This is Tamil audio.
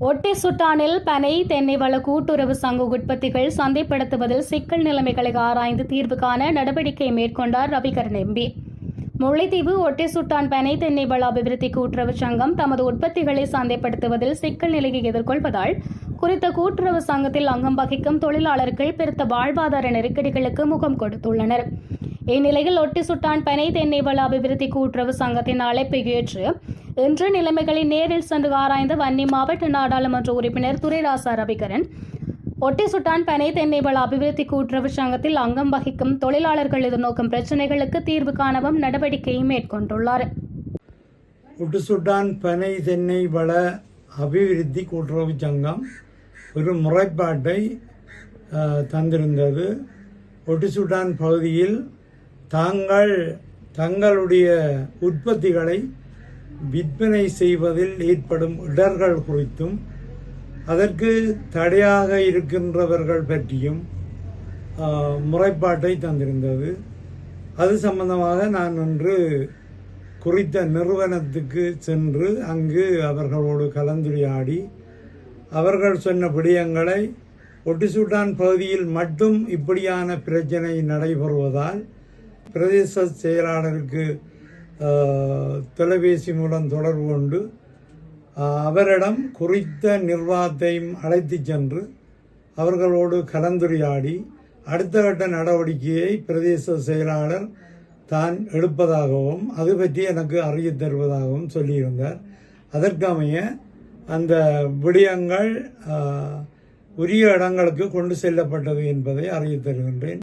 ஒட்டி சுட்டானில் பனை தென்னை வள கூட்டுறவு சங்க உற்பத்திகள் சந்தைப்படுத்துவதில் சிக்கல் நிலைமைகளை ஆராய்ந்து தீர்வு காண நடவடிக்கை மேற்கொண்டார் ரவிகரன் எம்பி. முல்லைத்தீவு ஒட்டி சுட்டான் பனை தென்னை வள அபிவிருத்தி கூட்டுறவு சங்கம் தமது உற்பத்திகளை சந்தைப்படுத்துவதில் சிக்கல் நிலையை எதிர்கொள்வதால் குறித்த கூட்டுறவு சங்கத்தில் அங்கம் வகிக்கும் தொழிலாளர்கள் பெருத்த வாழ்வாதார நெருக்கடிகளுக்கு முகம் கொடுத்துள்ளனர். இந்நிலையில் ஒட்டி சுட்டான் பனை தென்னை வள அபிவிருத்தி கூட்டுறவு சங்கத்தின் அழைப்பை ஏற்று இன்று நிலைமைகளை நேரில் சென்று ஆராய்ந்த வன்னி மாவட்ட நாடாளுமன்ற உறுப்பினர் துரைராசா ரவிகரன் ஒட்டி சுட்டான் பனை தென்னை வள அபிவிருத்தி கூட்டுறவு சங்கத்தில் அங்கம் வகிக்கும் தொழிலாளர்கள் எதிர்நோக்கும் பிரச்சினைகளுக்கு தீர்வு காணவும் நடவடிக்கையை மேற்கொண்டுள்ளார். ஒட்டி சுட்டான் பனை தென்னை வள அபிவிருத்தி கூட்டுறவு சங்கம் ஒரு முறைப்பாட்டை தந்திருந்தது. ஒட்டி சுட்டான் பகுதியில் தங்களுடைய உற்பத்திகளை விற்பனை செய்வதில் ஏற்படும் இடர்கள் குறித்தும் அதற்கு தடையாக இருக்கின்றவர்கள் பற்றியும் முறைப்பாட்டை தந்திருந்தது. அது சம்பந்தமாக நான் இன்று குறித்த நிறுவனத்துக்கு சென்று அங்கு அவர்களோடு கலந்துரையாடி அவர்கள் சொன்ன விடயங்களை ஒட்டிசுட்டான் பகுதியில் மட்டும் இப்படியான பிரச்சனை நடைபெறுவதால் பிரதேச செயலாளருக்கு தொலைபேசி மூலம் தொடர்பு கொண்டு அவரிடம் குறித்த நிர்வாகத்தையும் அழைத்து சென்று அவர்களோடு கலந்துரையாடி அடுத்த கட்ட நடவடிக்கையை பிரதேச செயலாளர் தான் எடுப்பதாகவும் அது பற்றி எனக்கு அறிய தருவதாகவும் சொல்லியிருந்தார். அதற்கமைய அந்த விடயங்கள் உரிய இடங்களுக்கு கொண்டு செல்லப்பட்டது என்பதை அறிய தருகின்றேன்.